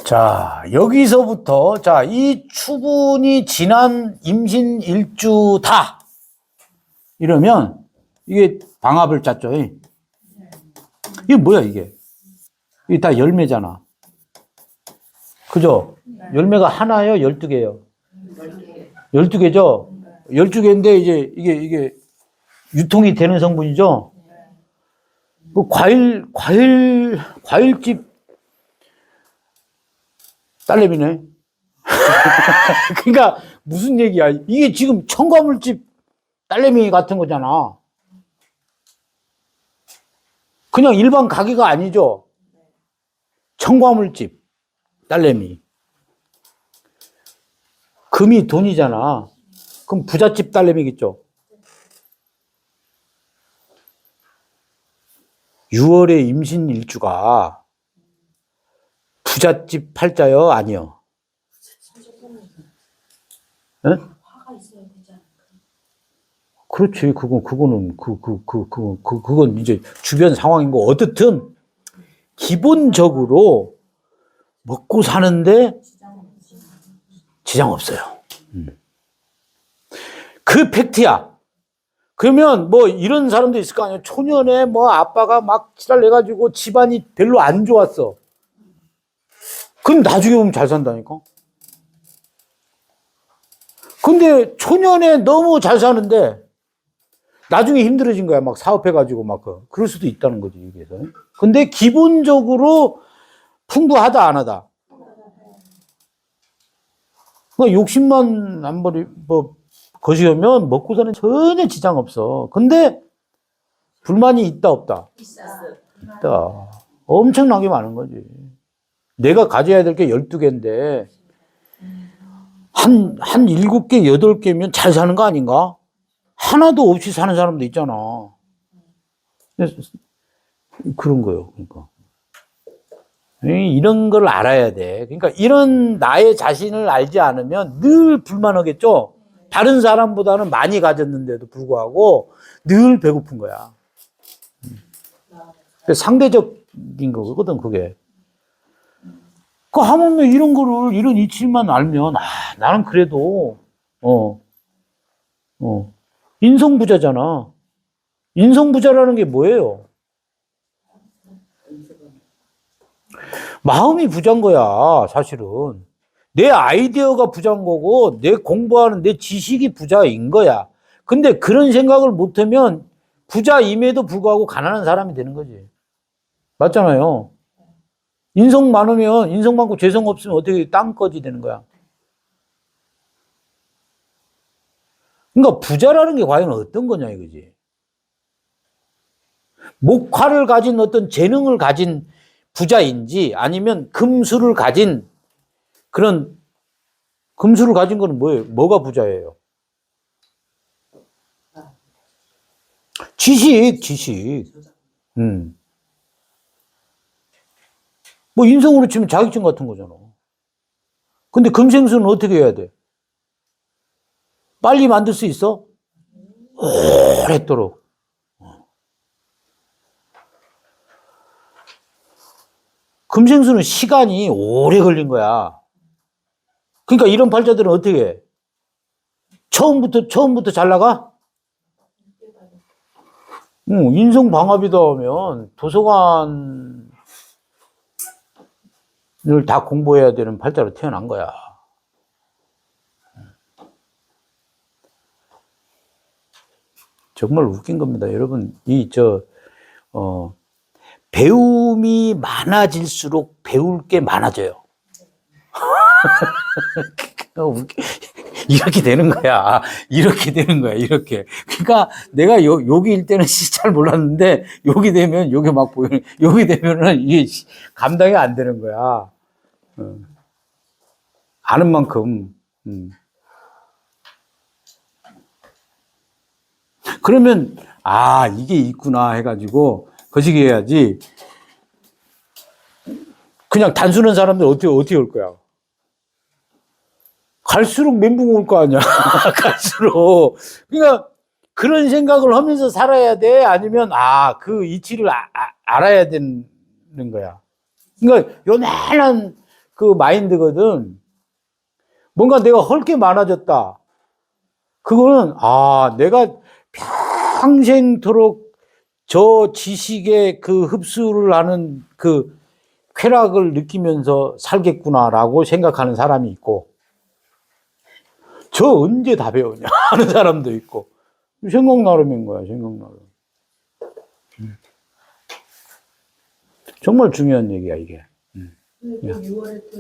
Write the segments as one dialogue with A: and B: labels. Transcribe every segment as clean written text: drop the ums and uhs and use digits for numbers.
A: 자, 여기서부터, 자, 이 추분이 지난 임신 일주다. 이러면, 이게 방합을 짰죠. 이게 뭐야, 이게? 이게 다 열매잖아. 그죠? 열매가 하나요? 12개요? 12개죠? 12개인데, 이제, 이게, 유통이 되는 성분이죠? 그 과일집 딸내미네. 그러니까 무슨 얘기야? 이게 지금 첨가물집 딸내미 같은 거잖아. 그냥 일반 가게가 아니죠. 첨가물집 딸내미. 금이 돈이잖아. 그럼 부잣집 딸내미겠죠. 6월에 임신 일주가 부잣집 팔자요? 아니요? 네? 그렇지. 그건 이제 주변 상황인 거. 어떻든, 기본적으로 먹고 사는데 지장 없어요. 그 팩트야. 그러면 뭐 이런 사람도 있을 거 아니에요. 초년에 뭐 아빠가 막 지랄내가지고 집안이 별로 안 좋았어. 그럼 나중에 보면 잘 산다니까? 근데 초년에 너무 잘 사는데 나중에 힘들어진 거야. 막 사업해가지고 막 그럴 수도 있다는 거지, 여기에서. 근데 기본적으로 풍부하다, 안 하다? 욕심만 안 버리, 거시하면 먹고 사는 전혀 지장 없어. 근데 불만이 있다, 없다? 있다. 엄청나게 많은 거지. 내가 가져야 될 게 12개인데, 한 7개, 8개면 잘 사는 거 아닌가? 하나도 없이 사는 사람도 있잖아. 그런 거예요, 그러니까. 이런 걸 알아야 돼. 그러니까 이런 나의 자신을 알지 않으면 늘 불만하겠죠? 다른 사람보다는 많이 가졌는데도 불구하고 늘 배고픈 거야. 상대적인 거거든, 그게. 하물며 이런 거를, 이런 이치만 알면, 나는 그래도, 인성부자잖아. 인성부자라는 게 뭐예요? 마음이 부자인 거야, 사실은. 내 아이디어가 부자인 거고, 내 공부하는 내 지식이 부자인 거야. 근데 그런 생각을 못하면 부자임에도 불구하고 가난한 사람이 되는 거지. 맞잖아요. 인성 많으면, 인성 많고 재성 없으면 어떻게 땅거지 되는 거야. 그러니까 부자라는 게 과연 어떤 거냐 이거지. 목화를 가진 어떤 재능을 가진 부자인지 아니면 금수를 가진 그런, 금수를 가진 거는 뭐예요? 뭐가 부자예요? 지식. 뭐 인성으로 치면 자격증 같은 거잖아. 근데 금생수는 어떻게 해야 돼? 빨리 만들 수 있어? 오랫도록. 금생수는 시간이 오래 걸린 거야. 그러니까 이런 팔자들은 어떻게 해? 처음부터 잘 나가? 인성 방합이다 하면 도서관을 다 공부해야 되는 팔자로 태어난 거야. 정말 웃긴 겁니다. 여러분, 배움이 많아질수록 배울 게 많아져요. 이렇게 되는 거야. 이렇게 되는 거야. 이렇게. 그러니까 내가 여기일 때는 잘 몰랐는데 여기 되면 여기 막 보이는, 여기 되면은 이게 감당이 안 되는 거야. 아는 만큼. 그러면 이게 있구나 해가지고 거시기 해야지. 그냥 단순한 사람들 어떻게 올 거야? 갈수록 멘붕 올 거 아니야. 갈수록. 그러니까 그런 생각을 하면서 살아야 돼? 아니면 그 이치를 알아야 되는 거야. 그러니까 요만한 그 마인드거든. 뭔가 내가 할 게 많아졌다. 그거는, 내가 평생토록 저 지식의 그 흡수를 하는 그 쾌락을 느끼면서 살겠구나라고 생각하는 사람이 있고, 저 언제 다 배우냐 하는 사람도 있고, 생각 나름인 거야, 생각 나름. 정말 중요한 얘기야, 이게.
B: 6월에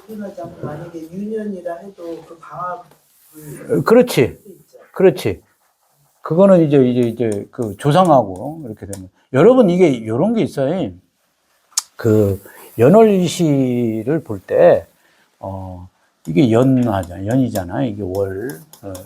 B: 태어나지 않고 만약에 유년이라 해도 그 방학을
A: 그렇지. 그렇지. 그거는 이제 그 조상하고 이렇게 되면. 여러분, 이게 이런 게 있어요. 그 연월일시를 볼 때, 이게 연이잖아. 이게 월.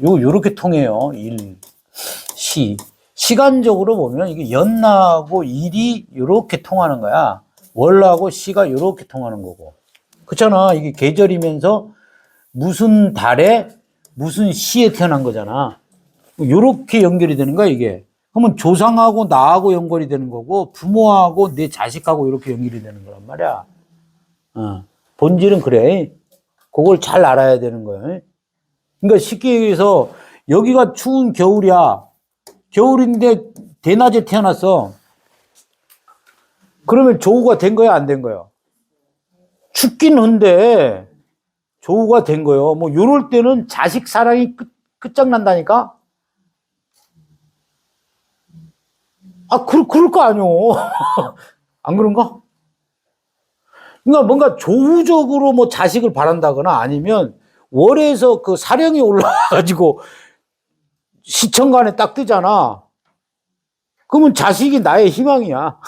A: 요렇게 통해요. 일, 시. 시간적으로 보면 이게 연하고 일이 요렇게 통하는 거야. 월하고 시가 요렇게 통하는 거고. 그렇잖아. 이게 계절이면서 무슨 달에 무슨 시에 태어난 거잖아. 요렇게 연결이 되는 거야, 이게. 그러면 조상하고 나하고 연결이 되는 거고, 부모하고 내 자식하고 이렇게 연결이 되는 거란 말이야. 본질은 그래. 그걸 잘 알아야 되는 거야. 그러니까 쉽게 얘기해서, 여기가 추운 겨울이야. 겨울인데 대낮에 태어났어. 그러면 조우가 된 거야, 안 된 거야? 춥긴 한데, 조우가 된 거예요. 뭐, 요럴 때는 자식 사랑이 끝장난다니까? 그럴 거 아니오. 안 그런가? 그러니까 뭔가 조우적으로 뭐 자식을 바란다거나 아니면 월에서 그 사령이 올라가지고 시청간에 딱 뜨잖아. 그러면 자식이 나의 희망이야.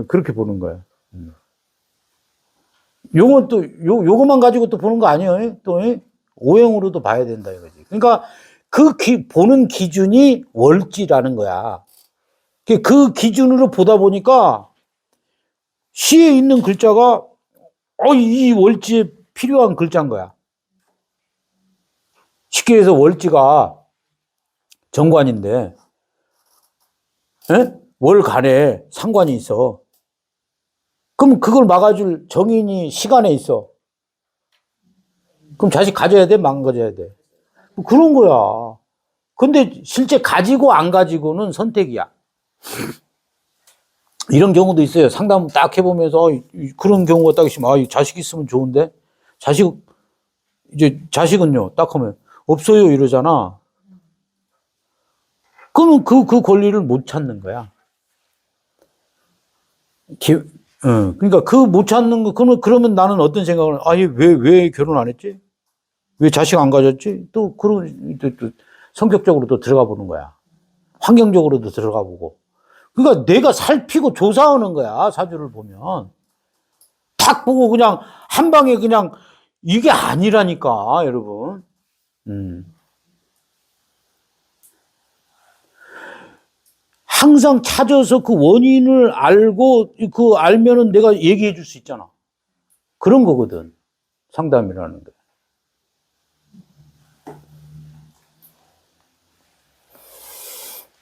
A: 그렇게 보는 거야. 요건 또, 요것만 가지고 또 보는 거 아니에요? 또, 오행으로도 봐야 된다 이거지. 그러니까 보는 기준이 월지라는 거야. 그 기준으로 보다 보니까 시에 있는 글자가, 이 월지에 필요한 글자인 거야. 쉽게 해서 월지가 정관인데, 월간에 상관이 있어. 그럼 그걸 막아줄 정인이 시간에 있어. 그럼 자식 가져야 돼? 망가져야 돼? 그런 거야. 근데 실제 가지고 안 가지고는 선택이야. 이런 경우도 있어요. 상담 딱 해보면서, 그런 경우가 딱 있으면, 자식 있으면 좋은데? 자식은요, 딱 하면, 없어요, 이러잖아. 그러면 그 권리를 못 찾는 거야. 그러니까 그 못 찾는 거, 그러면 나는 어떤 생각을, 왜 결혼 안 했지? 왜 자식 안 가졌지? 또 성격적으로 또 들어가 보는 거야. 환경적으로도 들어가 보고. 그러니까 내가 살피고 조사하는 거야, 사주를 보면. 탁 보고 그냥 한 방에 그냥 이게 아니라니까, 여러분. 항상 찾아서 그 원인을 알고, 알면은 내가 얘기해 줄 수 있잖아. 그런 거거든. 상담이라는 게.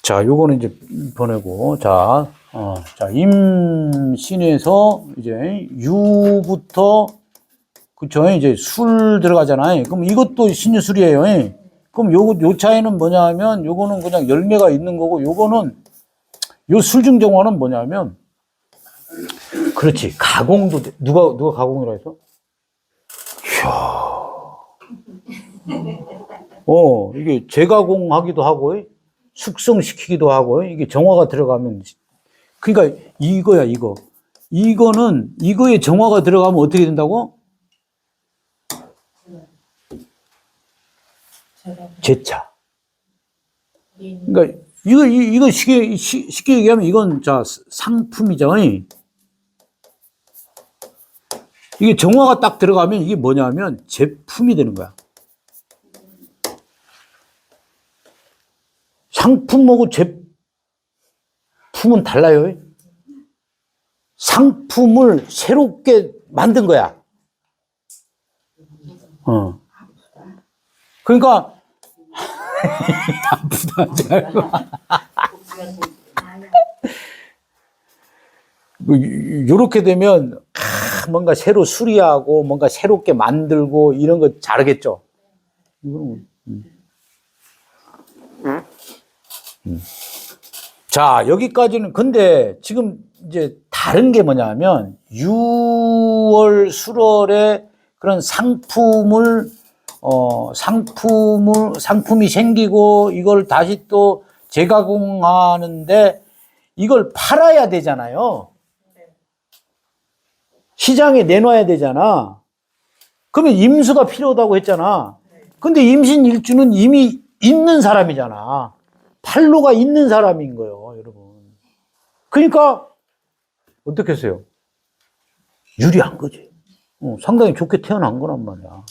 A: 자, 요거는 이제 보내고, 자, 임신에서 이제 유부터, 그쵸, 이제 술 들어가잖아요. 그럼 이것도 신유술이에요. 그럼 요 차이는 뭐냐면, 요거는 그냥 열매가 있는 거고, 요거는, 요 술중정화는 뭐냐면, 그렇지, 가공도, 누가 가공이라 해서? 이야. 이게 재가공하기도 하고, 숙성시키기도 하고, 이게 정화가 들어가면, 그러니까 이거야, 이거. 이거에 정화가 들어가면 어떻게 된다고? 제차. 그러니까 이거 쉽게 얘기하면 이건 상품이죠. 이게 정화가 딱 들어가면 이게 뭐냐면 제품이 되는 거야. 상품하고 제품은 달라요. 상품을 새롭게 만든 거야. 그러니까 아프다. 요렇게 되면 뭔가 새로 수리하고 뭔가 새롭게 만들고 이런 거 잘하겠죠. 자, 여기까지는. 근데 지금 이제 다른 게 뭐냐면 6월, 7월에 그런 상품이 생기고 이걸 다시 또 재가공하는데 이걸 팔아야 되잖아요. 시장에 내놔야 되잖아. 그러면 임수가 필요하다고 했잖아. 근데 임신 일주는 이미 있는 사람이잖아. 판로가 있는 사람인 거예요, 여러분. 그러니까 어떻게 했어요? 유리한 거지. 상당히 좋게 태어난 거란 말이야.